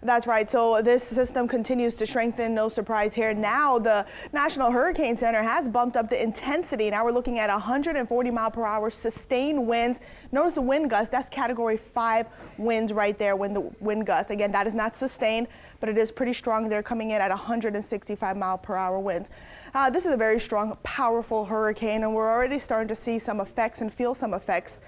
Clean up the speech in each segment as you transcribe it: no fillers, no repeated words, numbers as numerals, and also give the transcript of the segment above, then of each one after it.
That's right. So this system continues to strengthen. No surprise here. Now the National Hurricane Center has bumped up the intensity. Now we're looking at 140 mile per hour sustained winds. Notice the wind gust. That's category 5 winds right there when the wind gust. Again, that is not sustained, but it is pretty strong. They're coming in at 165 mile per hour winds. This is a very strong, powerful hurricane, and we're already starting to see some effects and feel some effects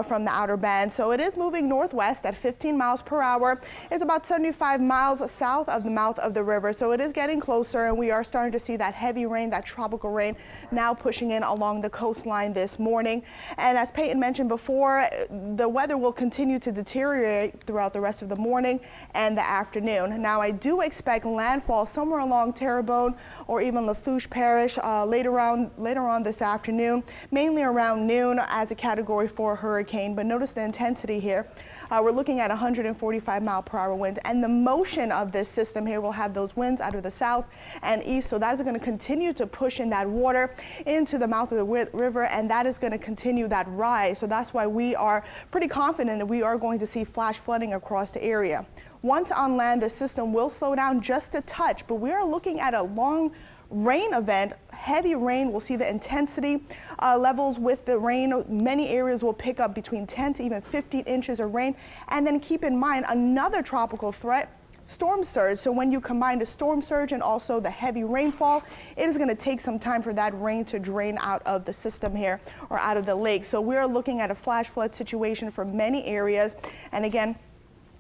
from the outer band. So it is moving northwest at 15 miles per hour. It's about 75 miles south of the mouth of the river. So it is getting closer, and we are starting to see that heavy rain, that tropical rain, now pushing in along the coastline this morning. And as Peyton mentioned before, the weather will continue to deteriorate throughout the rest of the morning and the afternoon. Now, I do expect landfall somewhere along Terrebonne or even Lafourche Parish later on this afternoon, mainly around noon as a category 4 hurricane. But notice the intensity here. We're looking at 145 mile per hour winds, and the motion of this system here will have those winds out of the south and east. So that is going to continue to push in that water into the mouth of the river, and that is going to continue that rise. So that's why we are pretty confident that we are going to see flash flooding across the area. Once on land, the system will slow down just a touch, but we are looking at a long rain event. Heavy rain. We'll see the intensity levels with the rain. Many areas will pick up between 10 to even 15 inches of rain. And then keep in mind another tropical threat, storm surge. So when you combine the storm surge and also the heavy rainfall, it is going to take some time for that rain to drain out of the system here or out of the lake. So we're looking at a flash flood situation for many areas. And again,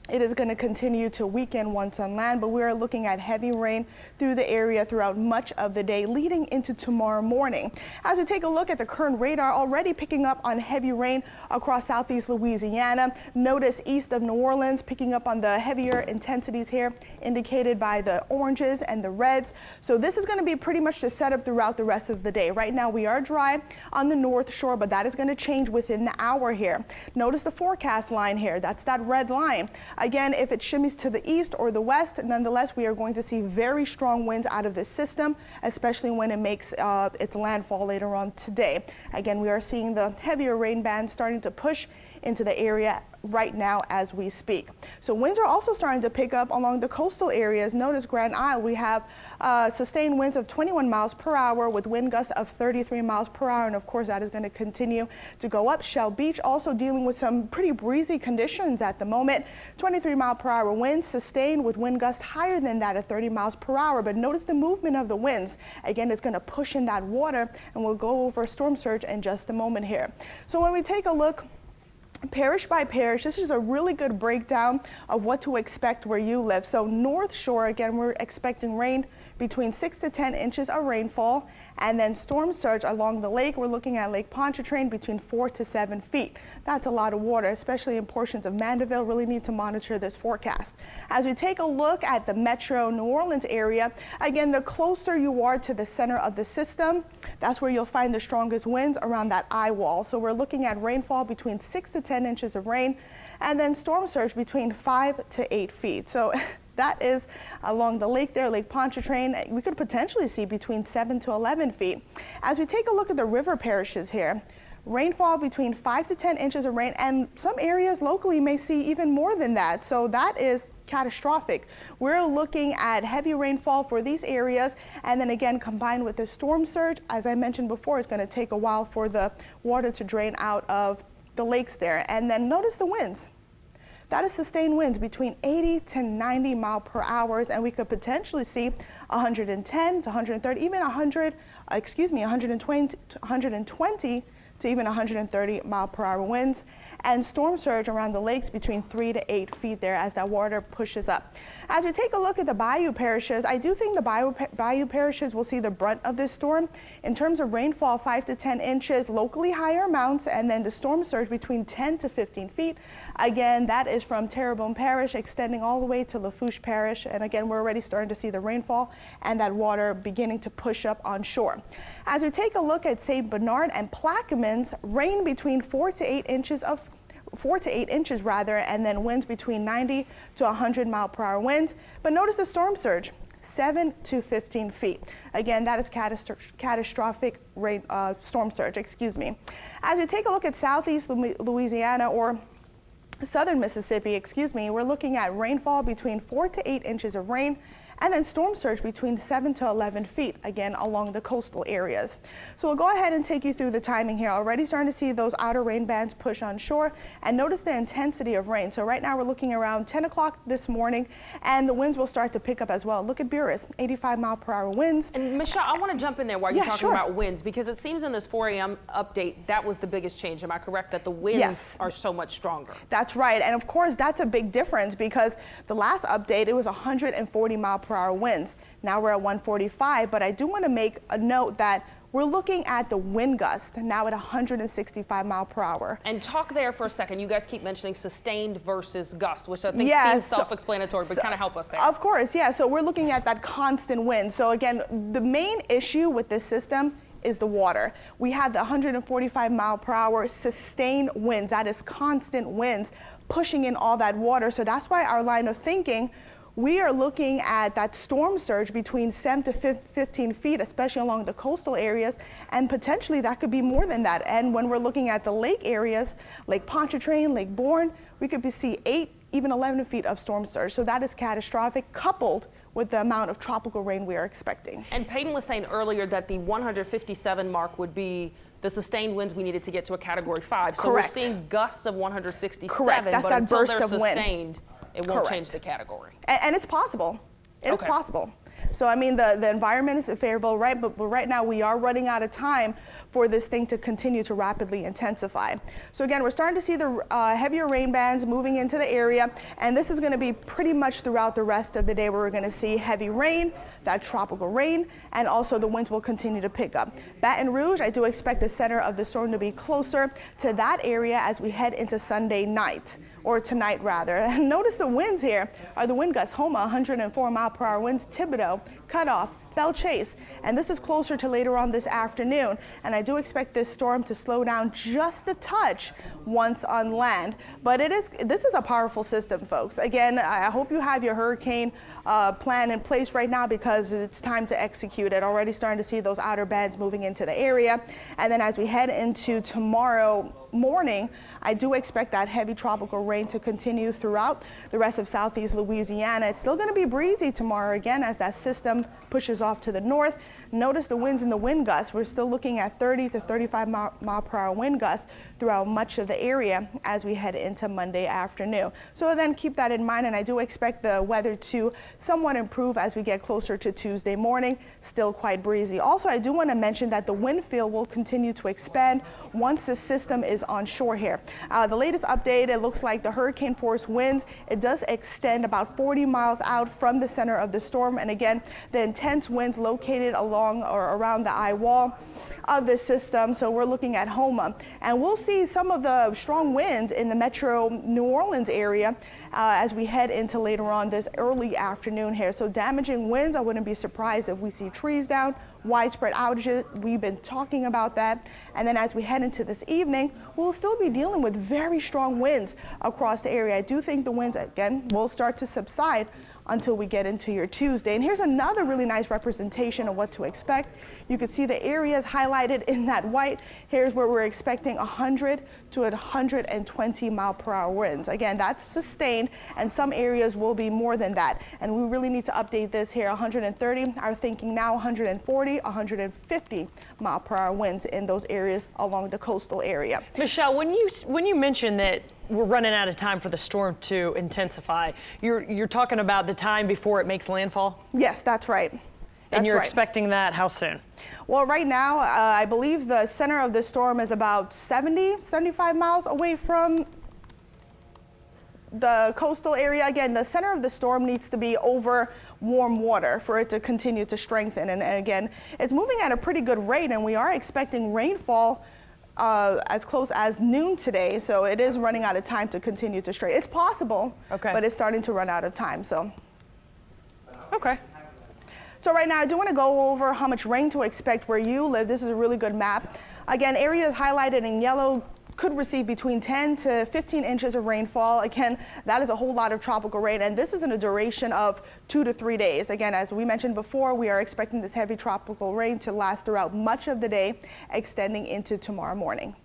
it is going to continue to weaken once on land, but we are looking at heavy rain through the area throughout much of the day leading into tomorrow morning. As we take a look at the current radar, already picking up on heavy rain across southeast Louisiana. Notice east of New Orleans picking up on the heavier intensities here indicated by the oranges and the reds. So this is going to be pretty much the setup throughout the rest of the day. Right now we are dry on the north shore, but that is going to change within the hour here. Notice the forecast line here. That's that red line. Again, if it shimmies to the east or the west, nonetheless, we are going to see very strong winds out of this system, especially when it makes its landfall later on today. Again, we are seeing the heavier rain band starting to push into the area right now as we speak. So winds are also starting to pick up along the coastal areas. Notice Grand Isle, we have sustained winds of 21 miles per hour with wind gusts of 33 miles per hour. And of course, that is going to continue to go up. Shell Beach also dealing with some pretty breezy conditions at the moment. 23 mile per hour winds sustained with wind gusts higher than that at 30 miles per hour. But notice the movement of the winds. Again, it's going to push in that water, and we'll go over storm surge in just a moment here. So when we take a look parish by parish, this is a really good breakdown of what to expect where you live. So North Shore, again, we're expecting rain between 6 to 10 inches of rainfall, and then storm surge along the lake. We're looking at Lake Pontchartrain between 4 to 7 feet. That's a lot of water, especially in portions of Mandeville. Really need to monitor this forecast. As we take a look at the metro New Orleans area, again, the closer you are to the center of the system, that's where you'll find the strongest winds around that eye wall. So we're looking at rainfall between 6 to 10 inches of rain, and then storm surge between 5 to 8 feet. So that is along the lake there, Lake Pontchartrain. We could potentially see between 7 to 11 feet. As we take a look at the river parishes here, rainfall between 5 to 10 inches of rain, and some areas locally may see even more than that. So that is catastrophic. We're looking at heavy rainfall for these areas, and then again combined with the storm surge, as I mentioned before, it's going to take a while for the water to drain out of the lakes there. And then notice the winds. That is sustained winds between 80 to 90 mile per hour, and we could potentially see 110 to 130, even 120 to even 130 mile per hour winds, and storm surge around the lakes between 3 to 8 feet there as that water pushes up. As we take a look at the bayou parishes, I do think the bayou parishes will see the brunt of this storm. In terms of rainfall, 5 to 10 inches, locally higher amounts, and then the storm surge between 10 to 15 feet. Again, that is from Terrebonne Parish extending all the way to Lafourche Parish. And again, we're already starting to see the rainfall and that water beginning to push up on shore. As we take a look at St. Bernard and Plaquemines, rain between 4 to 8 inches, and then winds between 90 to 100 mile per hour winds. But notice the storm surge, 7 to 15 feet. Again, that is catastrophic rain, storm surge, excuse me. As we take a look at southeast Louisiana, or southern Mississippi, we're looking at rainfall between 4 to 8 inches of rain, and then storm surge between 7 to 11 feet, again, along the coastal areas. So we'll go ahead and take you through the timing here. Already starting to see those outer rain bands push on shore, and notice the intensity of rain. So right now we're looking around 10 o'clock this morning, and the winds will start to pick up as well. Look at Buras, 85-mile-per-hour winds. And Michelle, I want to jump in there while you're talking about winds, because it seems in this 4 a.m. update, that was the biggest change. Am I correct that the winds are so much stronger? That's right. And of course, that's a big difference because the last update, it was 140-mile-per-hour winds. Now we're at 145, but I do want to make a note that we're looking at the wind gust now at 165 mile per hour. And talk there for a second. You guys keep mentioning sustained versus gust, which I think seems self-explanatory, but kind of help us there. Of course, yeah. So we're looking at that constant wind. So again, the main issue with this system is the water. We have the 145 mile per hour sustained winds. That is constant winds pushing in all that water. So that's why our line of thinking, we are looking at that storm surge between 7 to 15 feet, especially along the coastal areas, and potentially that could be more than that. And when we're looking at the lake areas, Lake Pontchartrain, Lake Bourne, we could see 8, even 11 feet of storm surge. So that is catastrophic, coupled with the amount of tropical rain we are expecting. And Peyton was saying earlier that the 157 mark would be the sustained winds we needed to get to a category 5. So we're seeing gusts of 167, That's but that until burst they're of sustained, wind. It won't change the category. And it's possible. It's possible. So, I mean, the environment is favorable, right? But right now we are running out of time for this thing to continue to rapidly intensify. So again, we're starting to see the heavier rain bands moving into the area. And this is going to be pretty much throughout the rest of the day where we're going to see heavy rain, that tropical rain, and also the winds will continue to pick up. Baton Rouge, I do expect the center of the storm to be closer to that area as we head into Sunday night, or tonight rather. And notice the winds here are the wind gusts. Homa, 104 mile per hour winds, Thibodeau, Cutoff, Belle Chase, and this is closer to later on this afternoon. And I do expect this storm to slow down just a touch once on land. But this is a powerful system, folks. Again, I hope you have your hurricane plan in place right now because it's time to execute it. Already starting to see those outer bands moving into the area. And then as we head into tomorrow morning, I do expect that heavy tropical rain to continue throughout the rest of southeast Louisiana. It's still going to be breezy tomorrow again as that system pushes off to the north. Notice the winds and the wind gusts. We're still looking at 30 to 35 mile per hour wind gusts throughout much of the area as we head into Monday afternoon. So then keep that in mind, and I do expect the weather to somewhat improve as we get closer to Tuesday morning. Still quite breezy. Also, I do want to mention that the wind field will continue to expand once the system is on shore here. The latest update, it looks like the hurricane force winds, it does extend about 40 miles out from the center of the storm. And again, the intense winds located along or around the eye wall of this system. So we're looking at Homa, and we'll see some of the strong winds in the metro New Orleans area as we head into later on this early afternoon here. So damaging winds, I wouldn't be surprised if we see trees down, widespread outages. We've been talking about that. And then as we head into this evening, we'll still be dealing with very strong winds across the area. I do think the winds, again, will start to subside until we get into your Tuesday. And here's another really nice representation of what to expect. You can see the areas highlighted in that white. Here's where we're expecting 100 to 120 mile per hour winds. Again, that's sustained, and some areas will be more than that. And we really need to update this here. 130, our thinking now 140, 150 mile per hour winds in those areas along the coastal area. Michelle, when you mentioned that we're running out of time for the storm to intensify, you're talking about the time before it makes landfall? Yes, that's right. And you're expecting that how soon? Well, right now, I believe the center of the storm is about 75 miles away from the coastal area. Again, the center of the storm needs to be over warm water for it to continue to strengthen. And again, it's moving at a pretty good rate, and we are expecting rainfall as close as noon today. So it is running out of time to continue to strengthen. It's possible, but it's starting to run out of time. So. Okay. So right now, I do want to go over how much rain to expect where you live. This is a really good map. Again, areas highlighted in yellow could receive between 10 to 15 inches of rainfall. Again, that is a whole lot of tropical rain, and this is in a duration of 2 to 3 days. Again, as we mentioned before, we are expecting this heavy tropical rain to last throughout much of the day, extending into tomorrow morning.